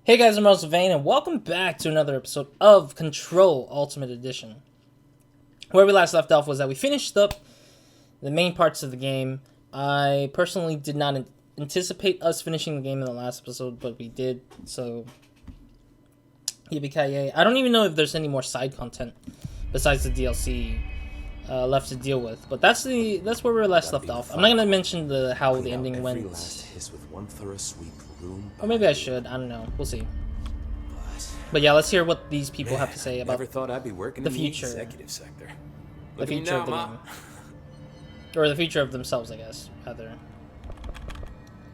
Hey guys, I'm RozaldVane, and welcome back to another episode of Control Ultimate Edition. Where we last left off was that we finished up the main parts of the game. I personally did not anticipate us finishing the game in the last episode, but we did, so yippee-ki-yay. I don't even know if there's any more side content besides the DLC left to deal with, but that's where we last left off. I'm not gonna mention how the ending went. Or maybe I should. I don't know. We'll see. But yeah, let's hear what these people have to say about never thought I'd be working the in future. The executive sector. The future of the game. Or the future of themselves, I guess, rather.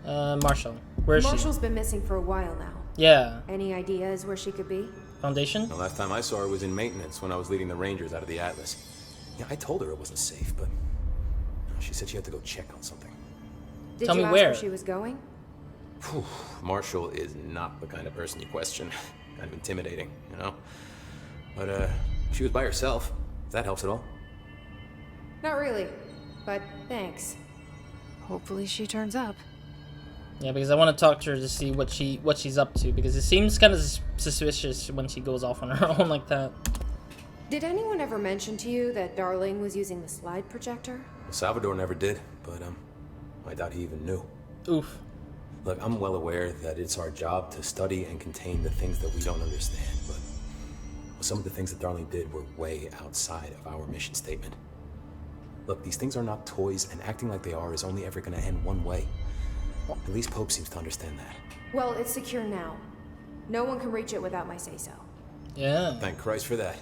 Marshall. Where is she? Marshall's been missing for a while now. Yeah. Any ideas where she could be? Foundation? The last time I saw her was in maintenance when I was leading the Rangers out of the Atlas. Yeah, I told her it wasn't safe, but she said she had to go check on something. Tell me where she was going? Whew. Marshall is not the kind of person you question. Kind of intimidating, you know? But, she was by herself, if that helps at all. Not really, but thanks. Hopefully she turns up. Yeah, because I want to talk to her to see what she's up to, because it seems kind of suspicious when she goes off on her own like that. Did anyone ever mention to you that Darling was using the slide projector? Salvador never did, but, I doubt he even knew. Oof. Look, I'm well aware that it's our job to study and contain the things that we don't understand, but some of the things that Darling did were way outside of our mission statement. Look, these things are not toys, and acting like they are is only ever going to end one way. At least Pope seems to understand that. Well, it's secure now. No one can reach it without my say-so. Yeah. Thank Christ for that.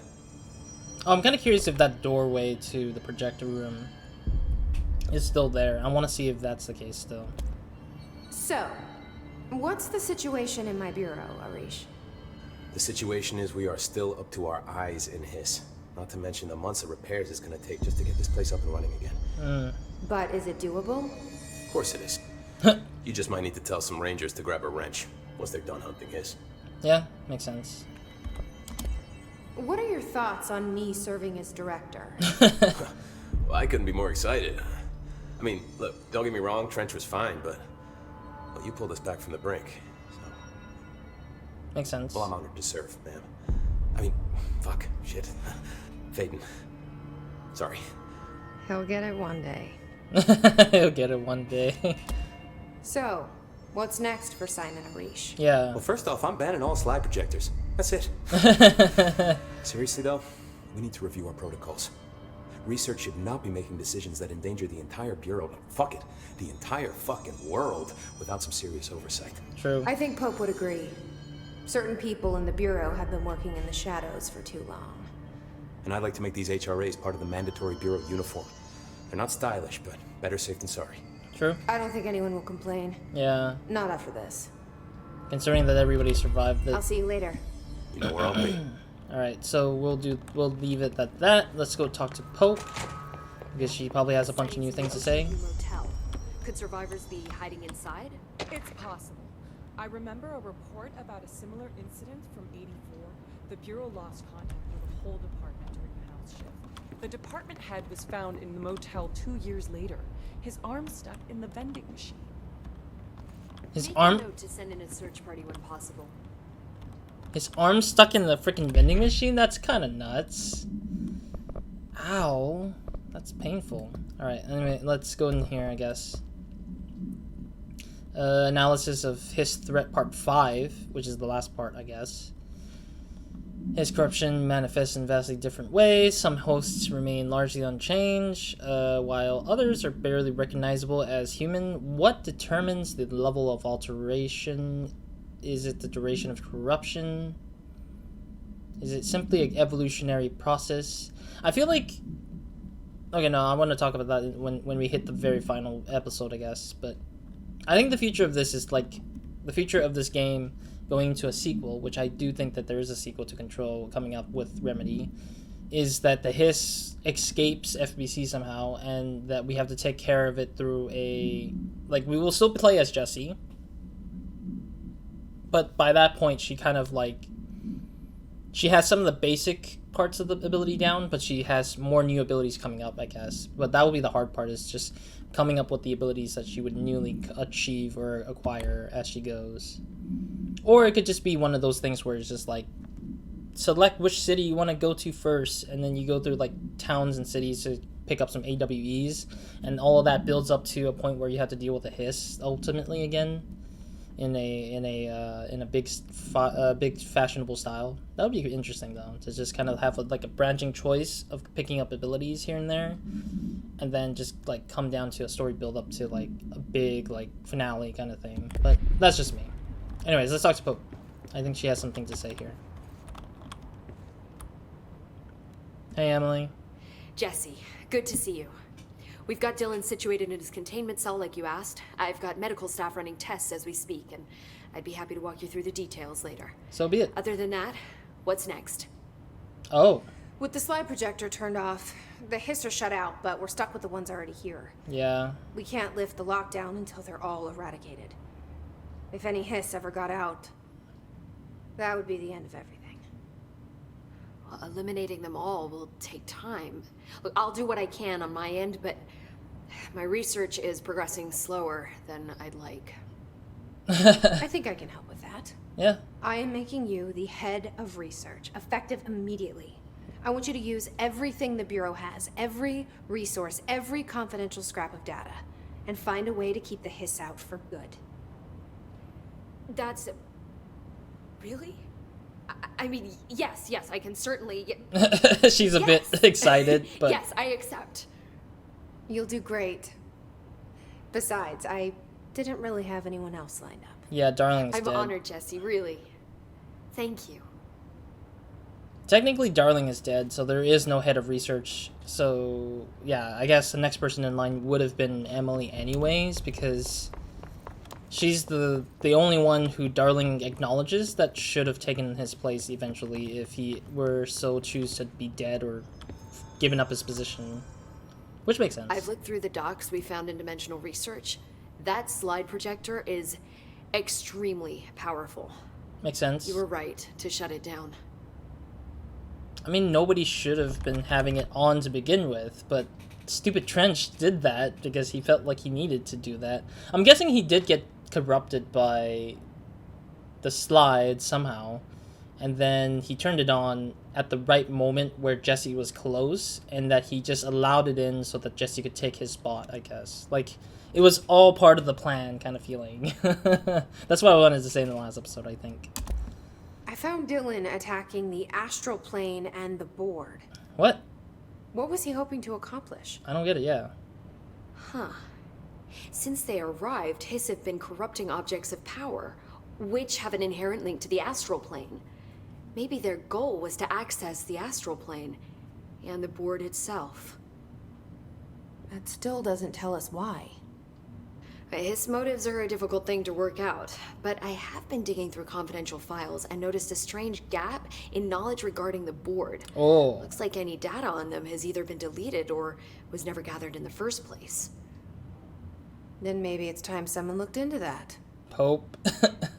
Oh, I'm kind of curious if that doorway to the projector room is still there. I want to see if that's the case still. So, what's the situation in my bureau, Arish? The situation is we are still up to our eyes in Hiss. Not to mention the months of repairs it's going to take just to get this place up and running again. But is it doable? Of course it is. You just might need to tell some Rangers to grab a wrench once they're done hunting Hiss. Yeah, makes sense. What are your thoughts on me serving as director? Well, I couldn't be more excited. I mean, look, don't get me wrong, Trench was fine, but well, you pulled us back from the brink, so... Makes sense. Well, I'm honored to serve, ma'am. I mean, fuck, shit. Phaeton. Sorry. He'll get it one day. He'll get it one day. So, what's next for Simon Arish? Yeah. Well, first off, I'm banning all slide projectors. That's it. Seriously, though, we need to review our protocols. Research should not be making decisions that endanger the entire Bureau, fuck it, the entire fucking world, without some serious oversight. True. I think Pope would agree. Certain people in the Bureau have been working in the shadows for too long. And I'd like to make these HRAs part of the mandatory Bureau uniform. They're not stylish, but better safe than sorry. True. I don't think anyone will complain. Yeah. Not after this. Considering that everybody survived it. I'll see you later. You know where I'll be. Alright, so we'll leave it at that. Let's go talk to Pope, because she probably has a bunch of new things to say. Motel. Could survivors be hiding inside? It's possible. I remember a report about a similar incident from '84. The Bureau lost contact with the whole department during the house shift. The department head was found in the motel 2 years later. His arm stuck in the vending machine. His Make arm? a note to send in a search party when possible. His arm stuck in the freaking vending machine? That's kind of nuts. Ow. That's painful. Alright, anyway, let's go in here, I guess. Analysis of his threat part 5, which is the last part, I guess. His corruption manifests in vastly different ways. Some hosts remain largely unchanged, while others are barely recognizable as human. What determines the level of alteration? Is it the duration of corruption? Is it simply an evolutionary process? I feel like... Okay, no, I want to talk about that when we hit the very final episode, I guess. But I think the future of this is like... The future of this game going into a sequel, which I do think that there is a sequel to Control coming up with Remedy, is that the Hiss escapes FBC somehow, and that we have to take care of it through a... Like, we will still play as Jessie, but by that point, she kind of, like... She has some of the basic parts of the ability down, but she has more new abilities coming up, I guess. But that will be the hard part, is just coming up with the abilities that she would newly achieve or acquire as she goes. Or it could just be one of those things where it's just like, select which city you want to go to first, and then you go through like towns and cities to pick up some AWEs, and all of that builds up to a point where you have to deal with a hiss ultimately again, in a big fashionable style. That would be interesting though, to just kind of have like a branching choice of picking up abilities here and there, and then just like come down to a story build up to like a big like finale kind of thing. But that's just me. Anyways, let's talk to Pope. I think she has something to say here. Hey, Emily. Jesse, good to see you. We've got Dylan situated in his containment cell like you asked. I've got medical staff running tests as we speak, and I'd be happy to walk you through the details later. So be it. Other than that, what's next? Oh. With the slide projector turned off, the hiss are shut out, but we're stuck with the ones already here. Yeah. We can't lift the lockdown until they're all eradicated. If any hiss ever got out, that would be the end of everything. Well, eliminating them all will take time. Look, I'll do what I can on my end, but my research is progressing slower than I'd like. I think I can help with that. Yeah. I am making you the head of research, effective immediately. I want you to use everything the Bureau has, every resource, every confidential scrap of data, and find a way to keep the hiss out for good. That's... Really? I mean, yes, I can certainly... She's a bit excited, but... Yes, I accept. You'll do great. Besides, I didn't really have anyone else lined up. Yeah, Darling's I'm dead. honored, Jesse, really. Thank you. Technically, Darling is dead, so there is no head of research. So, yeah, I guess the next person in line would have been Emily anyways, because she's the only one who Darling acknowledges that should have taken his place eventually if he were so choose to be dead or given up his position. Which makes sense. I've looked through the docs we found in Dimensional Research. That slide projector is extremely powerful. Makes sense. You were right to shut it down. I mean, nobody should have been having it on to begin with, but stupid Trench did that because he felt like he needed to do that. I'm guessing he did get corrupted by the slide somehow, and then he turned it on at the right moment where Jesse was close, and that he just allowed it in so that Jesse could take his spot, I guess. Like, it was all part of the plan kind of feeling. That's what I wanted to say in the last episode, I think. I found Dylan attacking the astral plane and the board. What? What was he hoping to accomplish? I don't get it, yeah. Huh. Since they arrived, Hiss have been corrupting objects of power, which have an inherent link to the astral plane. Maybe their goal was to access the astral plane and the board itself. That still doesn't tell us why. His motives are a difficult thing to work out, but I have been digging through confidential files and noticed a strange gap in knowledge regarding the board. Oh. Looks like any data on them has either been deleted or was never gathered in the first place. Then maybe it's time someone looked into that. Pope.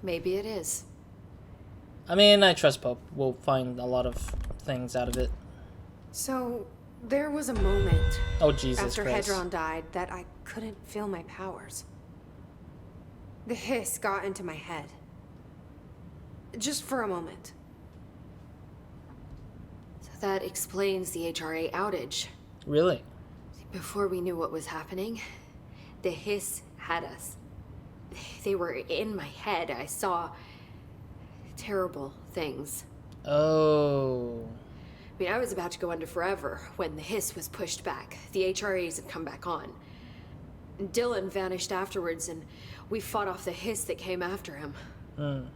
Maybe it is. I mean, I trust Pope. We'll find a lot of things out of it. So, there was a moment Oh, Jesus after Christ. Hedron died that I couldn't feel my powers. The hiss got into my head. Just for a moment. So that explains the HRA outage. Really? Before we knew what was happening, the Hiss had us. They were in my head. I saw terrible things. Oh. I mean, I was about to go under forever when the Hiss was pushed back. The HRAs had come back on. Dylan vanished afterwards, and we fought off the Hiss that came after him.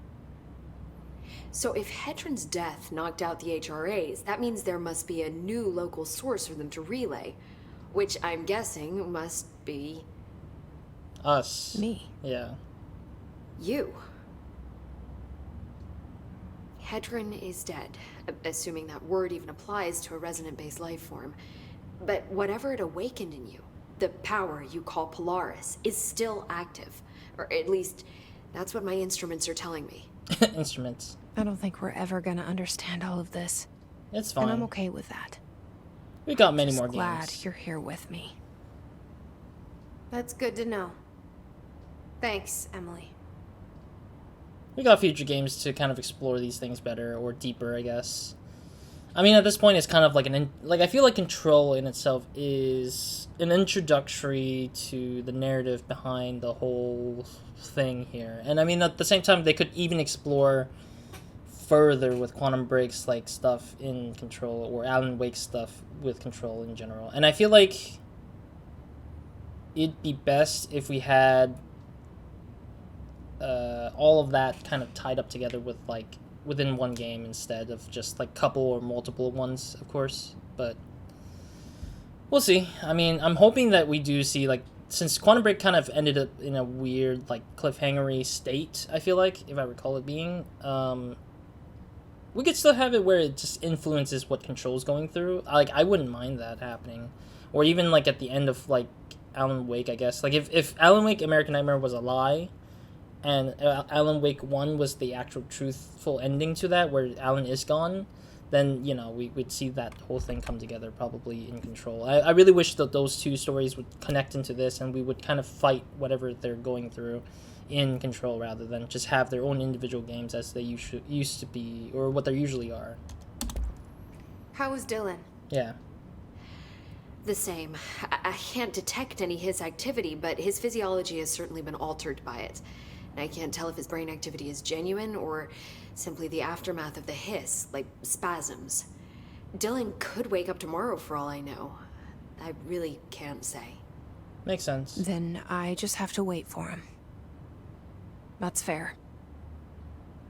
So if Hedron's death knocked out the HRAs, that means there must be a new local source for them to relay, which I'm guessing must be... Us. Me. Yeah. you. Hedron is dead, assuming that word even applies to a resonant-based life form. But whatever it awakened in you, the power you call Polaris, is still active. Or at least, that's what my instruments are telling me. Instruments. I don't think we're ever gonna understand all of this. It's fine. And I'm okay with that. We got many more Glad games. you're here with me. That's good to know. Thanks, Emily. we got future games to kind of explore these things better or deeper, I guess. I mean, at this point, it's kind of like I feel like Control in itself is an introductory to the narrative behind the whole thing here. And I mean, at the same time, they could even explore further with Quantum Break's like stuff in Control, or Alan Wake's stuff with Control in general. And I feel like it'd be best if we had all of that kind of tied up together with like within one game instead of just like couple or multiple ones, of course. But we'll see. I mean, I'm hoping that we do see, like, since Quantum Break kind of ended up in a weird like cliffhangery state, I feel like, if I recall it being, we could still have it where it just influences what Control's going through. Like, I wouldn't mind that happening. Or even like at the end of like Alan Wake, I guess. Like if Alan Wake American Nightmare was a lie, and Alan Wake 1 was the actual truthful ending to that, where Alan is gone, then, you know, we'd see that whole thing come together probably in Control. I really wish that those two stories would connect into this, and we would kind of fight whatever they're going through in Control, rather than just have their own individual games as they used to be, or what they usually are. How was Dylan? Yeah. The same. I can't detect any his activity, but his physiology has certainly been altered by it. And I can't tell if his brain activity is genuine or simply the aftermath of the hiss, like spasms. Dylan could wake up tomorrow for all I know. I really can't say. Makes sense. Then I just have to wait for him. That's fair.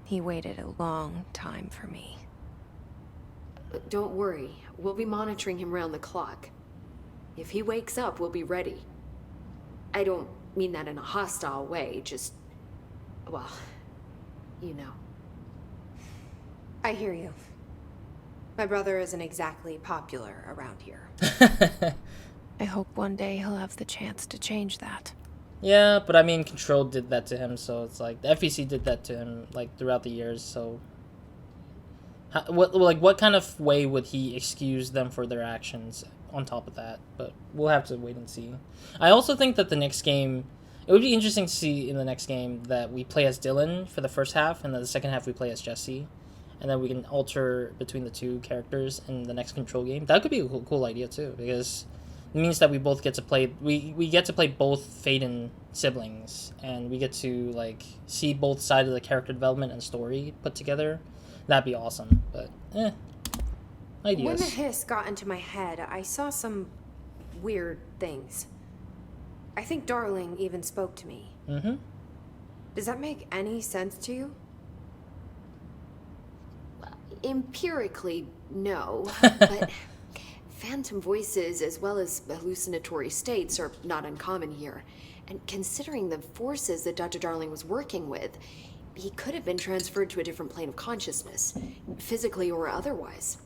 He waited a long time for me. Don't worry. We'll be monitoring him round the clock. If he wakes up, we'll be ready. I don't mean that in a hostile way, just... well, you know. I hear you. My brother isn't exactly popular around here. I hope one day he'll have the chance to change that. Yeah, but I mean, Control did that to him, so it's like the FEC did that to him like throughout the years. So, what kind of way would he excuse them for their actions on top of that? But we'll have to wait and see. I also think that the next game, it would be interesting to see in the next game that we play as Dylan for the first half, and then the second half we play as Jesse, and then we can alter between the two characters in the next Control game. That could be a cool idea too, because it means that we both get to play. We get to play both Faden siblings, and we get to like see both sides of the character development and story put together. That'd be awesome. But ideas. When the hiss got into my head, I saw some weird things. I think Darling even spoke to me. Mm-hmm. Does that make any sense to you? Empirically, no. But phantom voices as well as hallucinatory states are not uncommon here. And considering the forces that Dr. Darling was working with, he could have been transferred to a different plane of consciousness, physically or otherwise.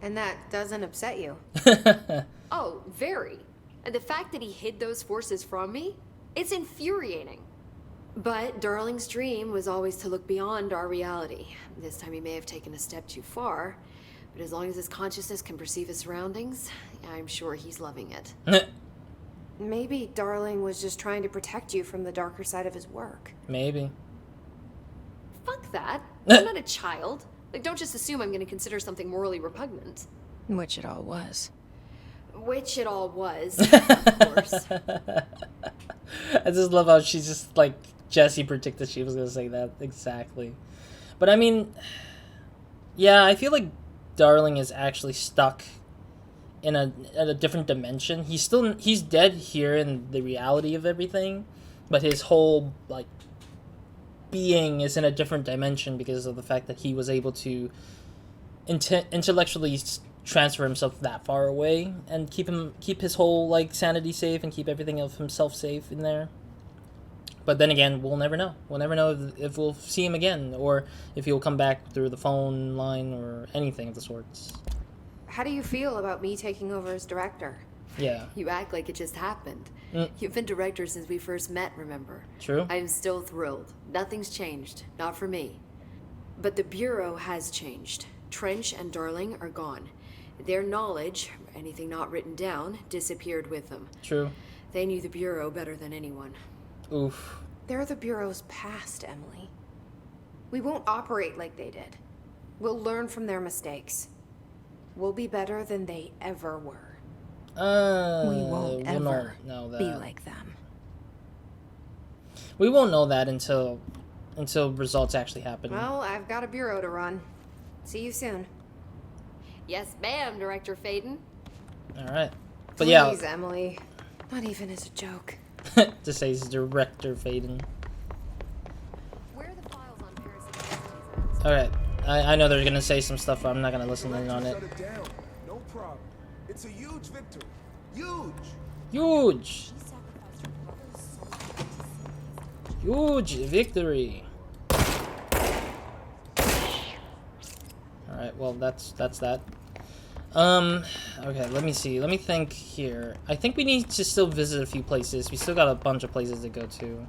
And that doesn't upset you? Oh, very. And the fact that he hid those forces from me, it's infuriating. But Darling's dream was always to look beyond our reality. This time he may have taken a step too far, but as long as his consciousness can perceive his surroundings, I'm sure he's loving it. Maybe Darling was just trying to protect you from the darker side of his work. Maybe. Fuck that. I'm not a child. Like, don't just assume I'm going to consider something morally repugnant. Which it all was. Which it all was, of course. I just love how she's just like, Jessie predicted she was going to say that. Exactly. But I mean, yeah, I feel like Darling is actually stuck in a different dimension. He's dead here in the reality of everything, but his whole like being is in a different dimension because of the fact that he was able to intellectually transfer himself that far away and keep his whole like sanity safe and keep everything of himself safe in there. But then again, we'll never know. We'll never know if we'll see him again, or if he'll come back through the phone line or anything of the sorts. How do you feel about me taking over as director? Yeah. You act like it just happened. You've been director since we first met, remember? True. I'm still thrilled. Nothing's changed. Not for me. But the Bureau has changed. Trench and Darling are gone. Their knowledge, anything not written down, disappeared with them. True. They knew the Bureau better than anyone. Oof. They're the Bureau's past, Emily. We won't operate like they did. We'll learn from their mistakes. We'll be better than they ever were. We won't we'll ever know that. be like them. We won't know that until results actually happen. Well, I've got a bureau to run. See you soon. Yes, ma'am, Director Faden. All right, but Please, yeah, Emily. Not even as a joke. to say he's Director Faden. Where are the files on parasitic? All right, I know they're gonna say some stuff, but I'm not gonna listen in on it. Shut it down. No problem. It's a huge victory. Huge. Huge, huge victory. All right, well that's that. Okay, let me see. Let me think here. I think we need to still visit a few places. We still got a bunch of places to go to.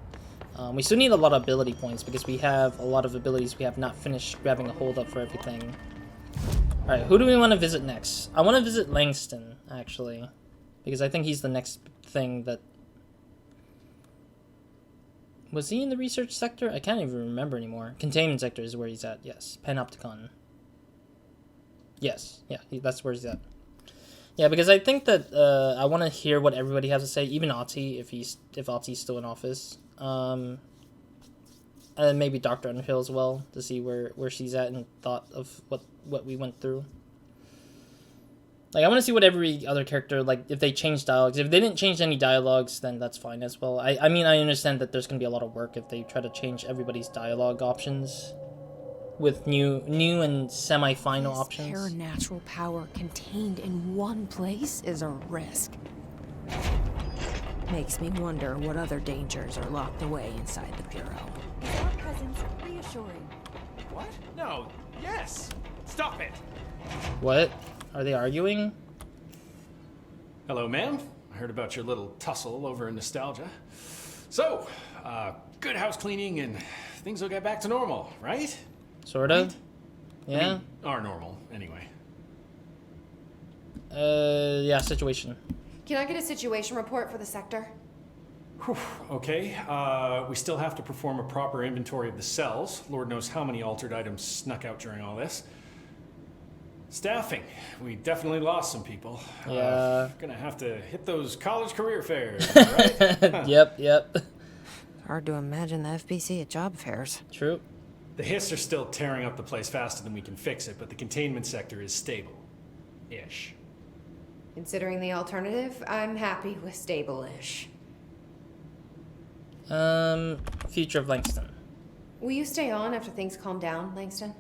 We still need a lot of ability points because we have a lot of abilities we have not finished grabbing a hold of for everything. Alright, who do we want to visit next? I want to visit Langston, actually. Because I think he's the next thing that... Was he in the research sector? I can't even remember anymore. Containment sector is where he's at, yes. Panopticon. Yes, yeah, that's where he's at. Yeah, because I think that I want to hear what everybody has to say, even Ati, if Ati's still in office. And maybe Dr. Underhill as well, to see where she's at and thought of what we went through. Like, I want to see what every other character, like, if they change dialogues. If they didn't change any dialogues, then that's fine as well. I mean, I understand that there's going to be a lot of work if they try to change everybody's dialogue options with new and semi-final options. Paranatural power contained in one place is a risk. Makes me wonder what other dangers are locked away inside the Bureau. Our presence reassuring. What? No. Yes. Stop it. What? Are they arguing? Hello, ma'am. I heard about your little tussle over in Nostalgia. So, good house cleaning and things will get back to normal, right? Sort of. Right? Yeah. I mean, are normal, anyway. Yeah, situation. Can I get a situation report for the sector? Whew, okay, we still have to perform a proper inventory of the cells. Lord knows how many altered items snuck out during all this. Staffing. We definitely lost some people. Yeah. Gonna have to hit those college career fairs, right? Yep. Hard to imagine the FBC at job fairs. True. The Hiss are still tearing up the place faster than we can fix it, but the containment sector is stable. Ish. Considering the alternative, I'm happy with stable-ish. Future of Langston. Will you stay on after things calm down, Langston?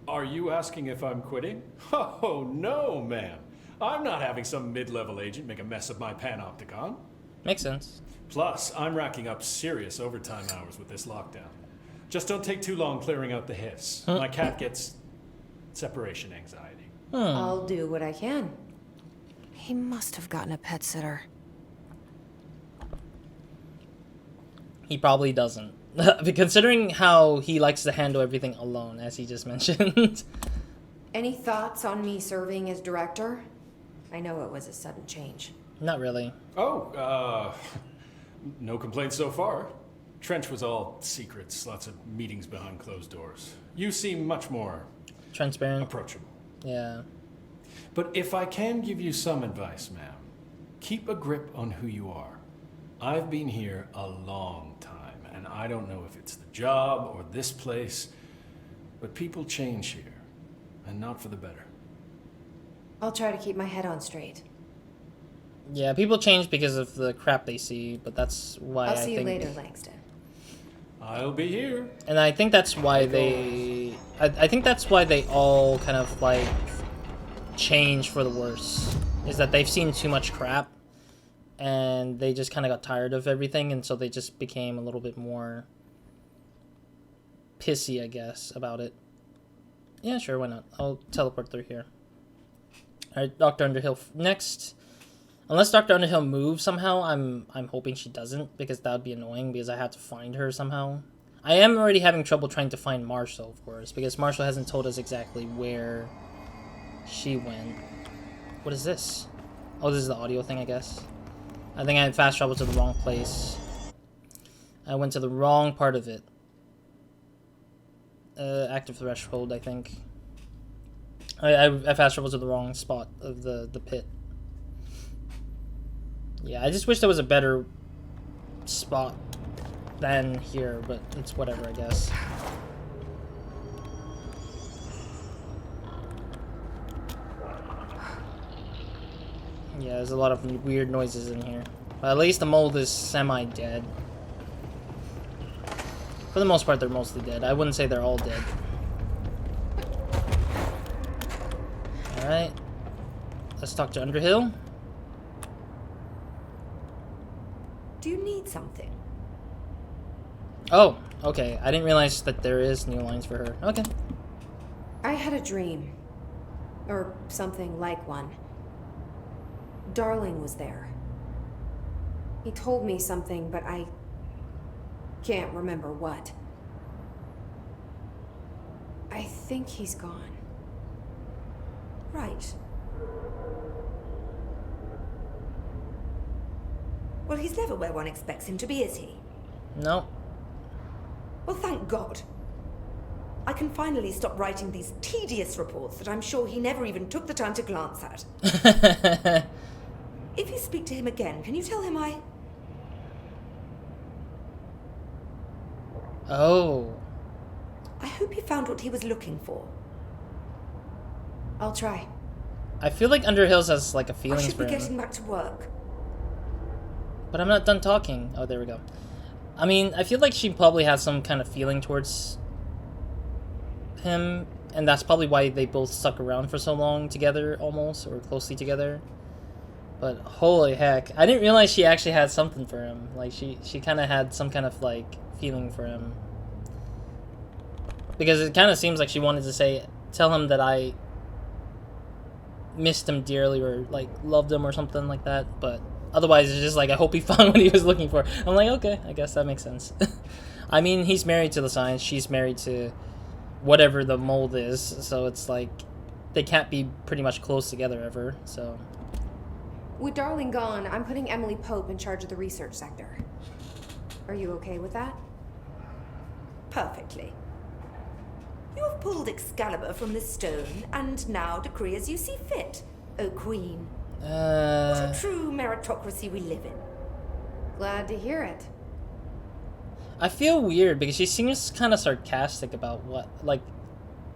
Are you asking if I'm quitting? Oh, no, ma'am. I'm not having some mid-level agent make a mess of my panopticon. Makes sense. Plus, I'm racking up serious overtime hours with this lockdown. Just don't take too long clearing out the Hiss. My cat gets separation anxiety. I'll do what I can. He must have gotten a pet sitter. He probably doesn't. Considering how he likes to handle everything alone, as he just mentioned. Any thoughts on me serving as director? I know it was a sudden change. Not really. Oh, no complaints so far. Trench was all secrets, lots of meetings behind closed doors. You seem much more Transparent. approachable. Yeah. But if I can give you some advice, ma'am, keep a grip on who you are. I've been here a long time, and I don't know if it's the job or this place, but people change here, and not for the better. I'll try to keep my head on straight. Yeah, people change because of the crap they see, but that's why I'll I see think... you later, Langston. I'll be here. And I think that's why they... I think that's why they all kind of, like, change for the worse. Is that they've seen too much crap, and they just kind of got tired of everything, and so they just became a little bit more pissy, I guess, about it. Yeah, sure, why not? I'll teleport through here. Alright, Dr. Underhill next. Unless Dr. Underhill moves somehow, I'm hoping she doesn't, because that would be annoying, because I have to find her somehow. I am already having trouble trying to find Marshall, of course, because Marshall hasn't told us exactly where she went. What is this? Oh, this is the audio thing, I guess. I think I had fast travel to the wrong place. I went to the wrong part of it. active threshold, I think. I fast traveled to the wrong spot of the pit. Yeah, I just wish there was a better spot than here, but it's whatever, I guess. Yeah, there's a lot of weird noises in here. But at least the mold is semi-dead. For the most part, they're mostly dead. I wouldn't say they're all dead. Alright. Let's talk to Underhill. Do you need something? Oh, okay. I didn't realize that there is new lines for her. Okay. I had a dream. Or something like one. Darling was there. He told me something, but I can't remember what. I think he's gone. Right. Well, he's never where one expects him to be, is he? No. Well, thank God. I can finally stop writing these tedious reports that I'm sure he never even took the time to glance at. If you speak to him again, can you tell him I... Oh. I hope he found what he was looking for. I'll try. I feel like Underhills has like a I feelings should for be him. getting back to work. But I'm not done talking. Oh, there we go. I mean, I feel like she probably has some kind of feeling towards him, and that's probably why they both stuck around for so long together, almost, or closely together. But holy heck, I didn't realize she actually had something for him. Like, she kind of had some kind of, like, feeling for him. Because it kind of seems like she wanted to tell him that I missed him dearly, or, like, loved him or something like that, but otherwise it's just like, I hope he found what he was looking for. I'm like, okay, I guess that makes sense. I mean, he's married to the science, she's married to whatever the mold is, so it's like, they can't be pretty much close together ever, so... With Darling gone, I'm putting Emily Pope in charge of the research sector. Are you okay with that? Perfectly. You have pulled Excalibur from the stone, and now decree as you see fit, O Queen. What a true meritocracy we live in. Glad to hear it. I feel weird because she seems kind of sarcastic about what, like,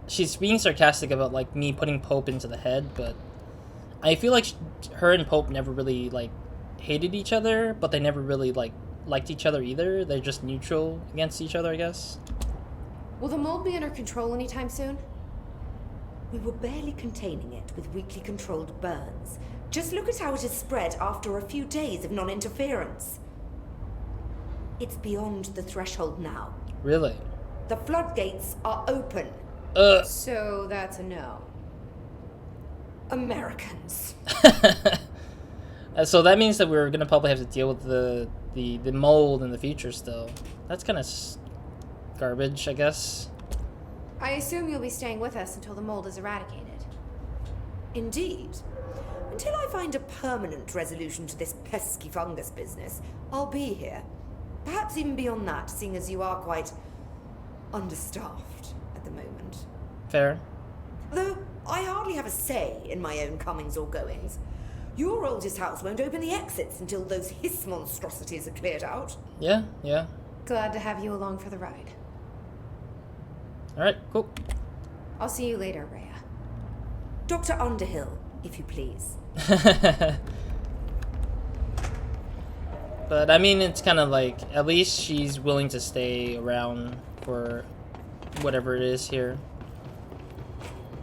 she's being sarcastic about, like, me putting Pope into the head, but I feel like her and Pope never really, like, hated each other, but they never really, like, liked each other either. They're just neutral against each other, I guess. Will the mold be under control anytime soon? We were barely containing it with weakly controlled burns. Just look at how it has spread after a few days of non-interference. It's beyond the threshold now. Really? The floodgates are open. So that's a no. Americans. So that means that we're gonna probably have to deal with the mold in the future still. That's kind of garbage, I guess. I assume you'll be staying with us until the mold is eradicated. Indeed. Until I find a permanent resolution to this pesky fungus business, I'll be here. Perhaps even beyond that, seeing as you are quite understaffed at the moment. Fair. Though I hardly have a say in my own comings or goings. Your oldest house won't open the exits until those hiss monstrosities are cleared out. Yeah, yeah. Glad to have you along for the ride. Alright, cool. I'll see you later, Rhea. Dr. Underhill, if you please. But I mean, it's kind of like, at least she's willing to stay around for whatever it is here.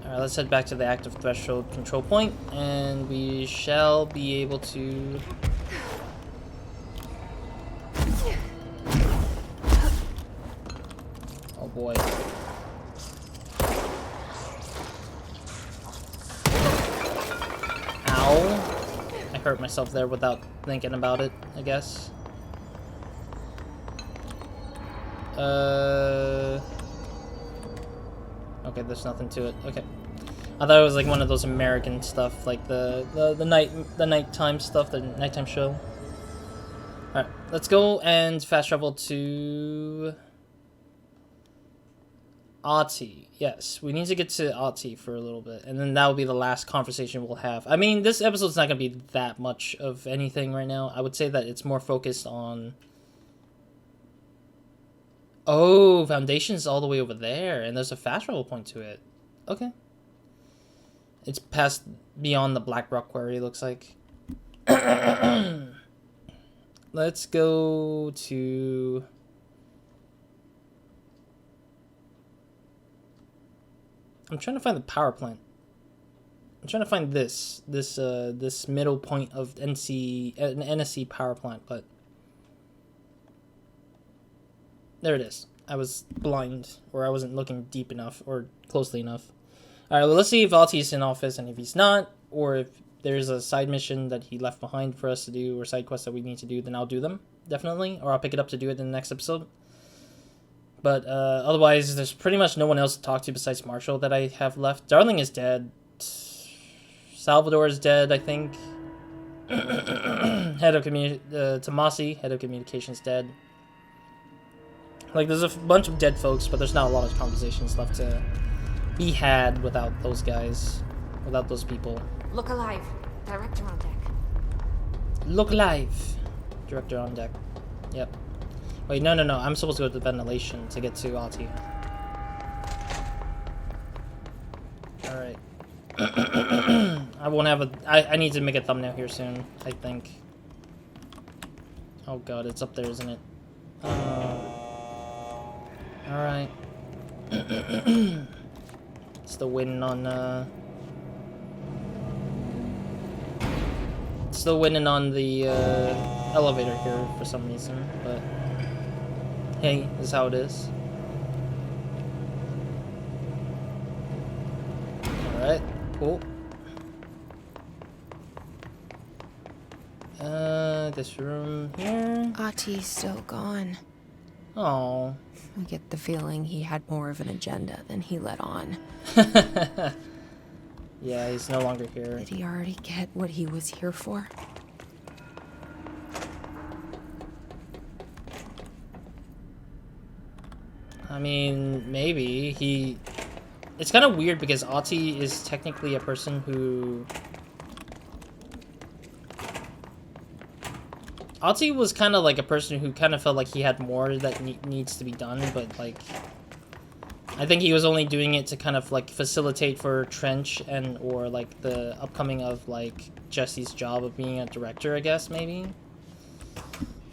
Alright, let's head back to the active threshold control point, and we shall be able to... Oh boy. Ow. I hurt myself there without thinking about it, I guess. Okay, there's nothing to it. Okay. I thought it was like one of those American stuff, like the nighttime stuff, the nighttime show. Alright, let's go and fast travel to Ahti. Yes, we need to get to Ahti for a little bit, and then that will be the last conversation we'll have. I mean, this episode's not going to be that much of anything right now. I would say that it's more focused on... Oh, Foundation's all the way over there, and there's a fast travel point to it. Okay. It's past beyond the Black Rock Quarry, looks like. Let's go to... I'm trying to find the power plant. I'm trying to find this middle point of an NSC power plant, but there it is. I was blind, or I wasn't looking deep enough or closely enough. All right, well, let's see if Alti's in office, and if he's not, or if there's a side mission that he left behind for us to do, or side quests that we need to do, then I'll do them, definitely, or I'll pick it up to do it in the next episode. But otherwise, there's pretty much no one else to talk to besides Marshall that I have left. Darling is dead. Salvador is dead, I think. Tomasi, head of communications, dead. Like, there's a bunch of dead folks, but there's not a lot of conversations left to be had without those guys, without those people. Look alive. Director on deck. Look alive. Director on deck. Yep. Wait, no. I'm supposed to go to the ventilation to get to Ahti. Alright. I won't have a... I need to make a thumbnail here soon, I think. Oh god, it's up there, isn't it? Alright. Still waiting on, Still waiting on the, elevator here for some reason, but... Hey, this is how it is. Alright, cool. This room here. Ahti's still gone. Oh. I get the feeling he had more of an agenda than he let on. Yeah, he's no longer here. Did he already get what he was here for? I mean, maybe. It's kind of weird because Ahti is technically a person who... Ahti was kind of like a person who kind of felt like he had more that needs to be done, but like... I think he was only doing it to kind of like facilitate for Trench and or like the upcoming of like Jesse's job of being a director, I guess, maybe.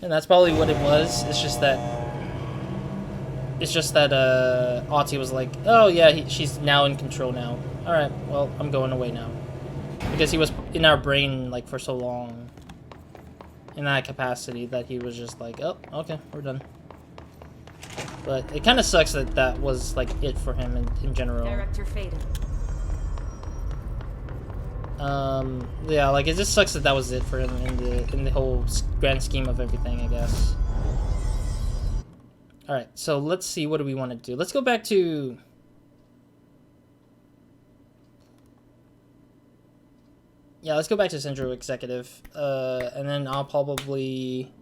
And that's probably what it was. It's just that Ahti was like, oh yeah, she's now in control now. Alright, well, I'm going away now. Because he was in our brain like for so long. In that capacity that he was just like, oh, okay, we're done. But it kind of sucks that that was like it for him in general. Director faded. Yeah, like it just sucks that that was it for him in the whole grand scheme of everything, I guess. All right, so let's see, what do we want to do? Let's go back to... Yeah, let's go back to Central Executive, and then I'll probably...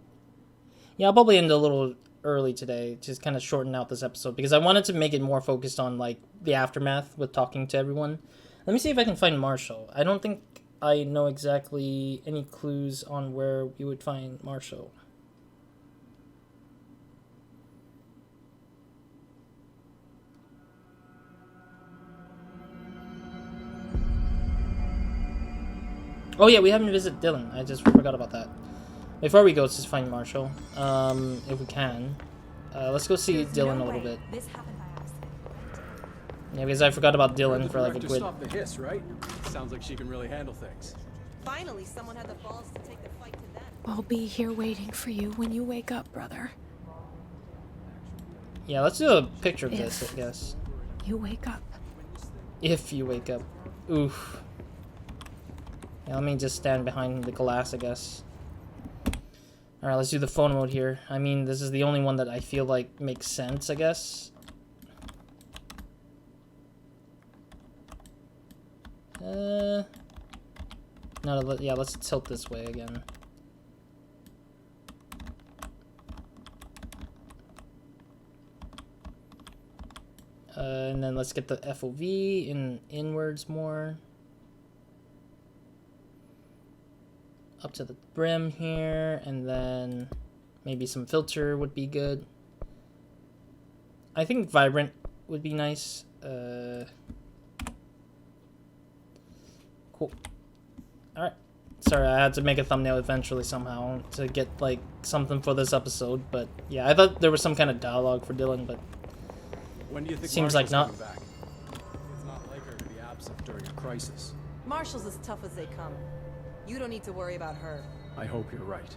Yeah, I'll probably end a little early today, just kind of shorten out this episode, because I wanted to make it more focused on, like, the aftermath with talking to everyone. Let me see if I can find Marshall. I don't think I know exactly any clues on where we would find Marshall. Oh yeah, we haven't visited Dylan. I just forgot about that. Before we go, let's just find Marshall, if we can. Let's go see Dylan a little bit. Yeah, because I forgot about Dylan for like a good... Stop the hiss, right? Sounds like she can really handle things. Finally, someone had the balls to take the fight to them. I'll be here waiting for you when you wake up, brother. Yeah, let's do a picture of this, I guess. You wake up. If you wake up. Oof. Yeah, let me just stand behind the glass, I guess. Alright, let's do the phone mode here. I mean, this is the only one that I feel like makes sense, I guess. No, yeah, let's tilt this way again. And then let's get the FOV in inwards more. Up to the brim here, and then maybe some filter would be good. I think vibrant would be nice. Cool. Alright. Sorry, I had to make a thumbnail eventually somehow to get, like, something for this episode. But, yeah, I thought there was some kind of dialogue for Dylan, but When do you think seems like not. coming back? It's not like her to be absent during a crisis. Marshall's as tough as they come. You don't need to worry about her. I hope you're right.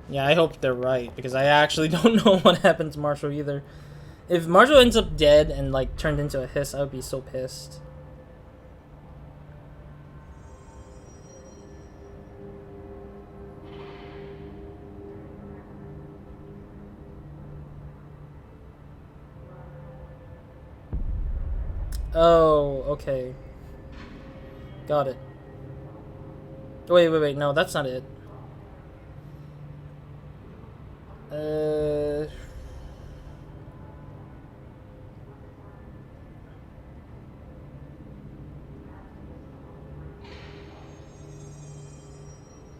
Yeah, I hope they're right, because I actually don't know what happened to Marshall either. If Marshall ends up dead and, like, turned into a hiss, I would be so pissed. Oh, okay. Got it. Wait, no, that's not it.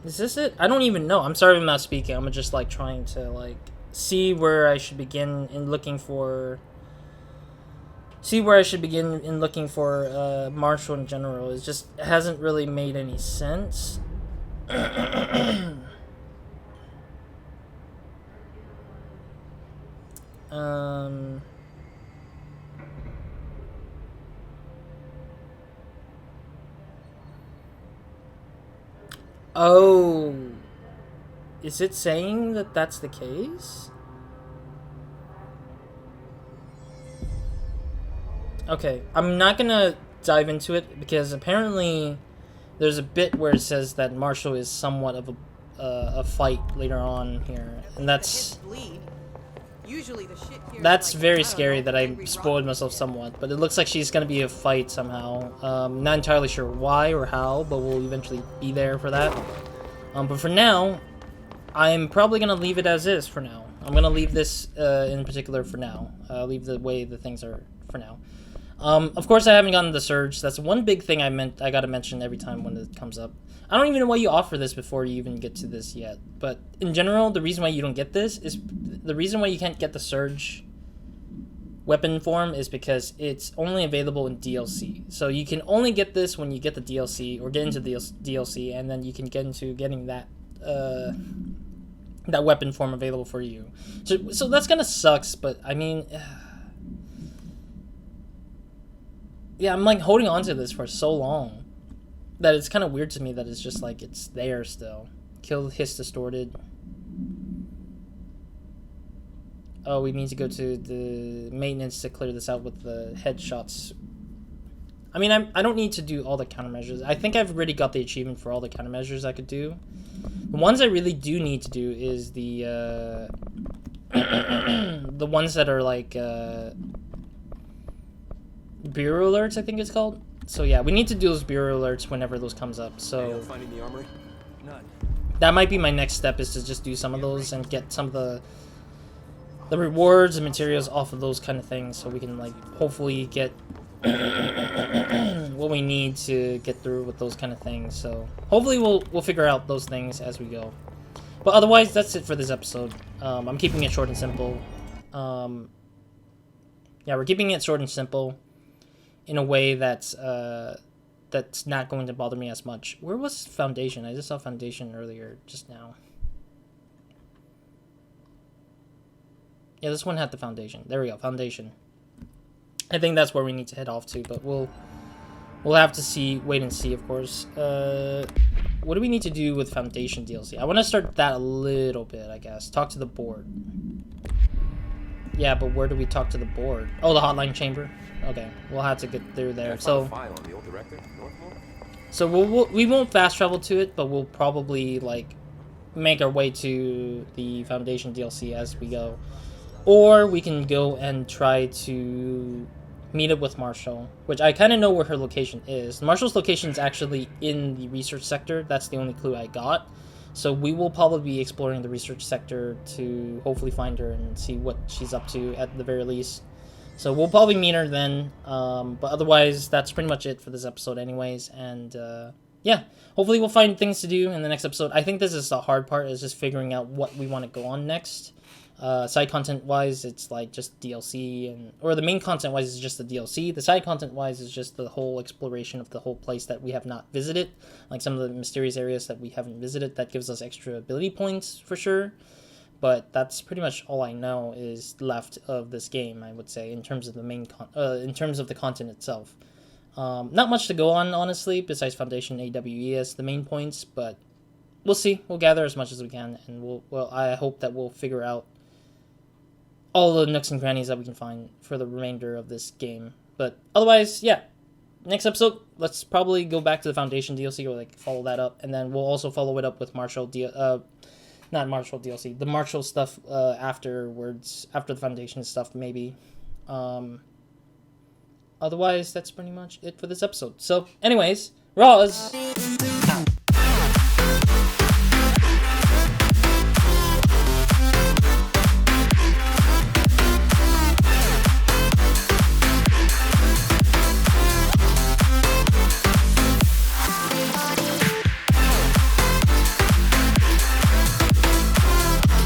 Is this it? I don't even know. I'm sorry if I'm not speaking. I'm just, like, trying to, like, see where I should begin in looking for... Marshall in general. It just hasn't really made any sense. Oh, is it saying that that's the case? Okay, I'm not gonna dive into it because apparently there's a bit where it says that Marshall is somewhat of a fight later on here, and that's very scary that I spoiled myself somewhat. But it looks like she's gonna be a fight somehow. Not entirely sure why or how, but we'll eventually be there for that. But for now, I'm probably gonna leave it as is for now. I'm gonna leave this in particular for now. Leave the way the things are for now. Of course, I haven't gotten the surge. That's one big thing I gotta mention every time when it comes up. I don't even know why you offer this before you even get to this yet. But in general, the reason why you don't get this is... The reason why you can't get the surge weapon form is because it's only available in DLC. So you can only get this when you get the DLC, or get into the DLC, and then you can get into getting that... that weapon form available for you. So that's gonna sucks, but I mean... Yeah, I'm like holding on to this for so long that it's kind of weird to me that it's just like it's there still. Kill hiss distorted. Oh, we need to go to the maintenance to clear this out with the headshots. I mean, I don't need to do all the countermeasures. I think I've already got the achievement for all the countermeasures I could do. The ones I really do need to do is the the ones that are like bureau alerts, I think it's called. So yeah, we need to do those bureau alerts whenever those comes up. So finding the armory? None. That might be my next step, is to just do some of those and get some of the rewards and materials off of those kind of things, so we can like hopefully get what we need to get through with those kind of things. So hopefully we'll figure out those things as we go. But otherwise, that's it for this episode. I'm keeping it short and simple. Yeah, we're keeping it short and simple in a way that's not going to bother me as much. Where was Foundation? I just saw Foundation earlier, just now. Yeah, this one had the Foundation. There we go, Foundation. I think that's where we need to head off to, but we'll have to wait and see, of course. What do we need to do with Foundation DLC? I want to start that a little bit, I guess. Talk to the board. Yeah, but where do we talk to the board? Oh, the hotline chamber. Okay, we'll have to get through there. So, we won't fast travel to it, but we'll probably like make our way to the Foundation DLC as we go, or we can go and try to meet up with Marshall, which I kind of know where her location is. Marshall's location is actually in the research sector. That's the only clue I got. So we will probably be exploring the research sector to hopefully find her and see what she's up to at the very least. So we'll probably meet her then. But otherwise, that's pretty much it for this episode anyways. And yeah, hopefully we'll find things to do in the next episode. I think this is the hard part, is just figuring out what we want to go on next. Side content wise, it's like just DLC, or the main content wise is just the DLC. The side content wise is just the whole exploration of the whole place that we have not visited, like some of the mysterious areas that we haven't visited. That gives us extra ability points for sure. But that's pretty much all I know is left of this game, I would say, in terms of the in terms of the content itself. Not much to go on, honestly, besides Foundation AWE the main points, but we'll see. We'll gather as much as we can, and I hope that we'll figure out all the nooks and crannies that we can find for the remainder of this game. But otherwise, yeah. Next episode, let's probably go back to the Foundation DLC, or like follow that up, and then we'll also follow it up with not Marshall DLC, the Marshall stuff afterwards, after the Foundation stuff, maybe. Otherwise, that's pretty much it for this episode. So, anyways, Roz!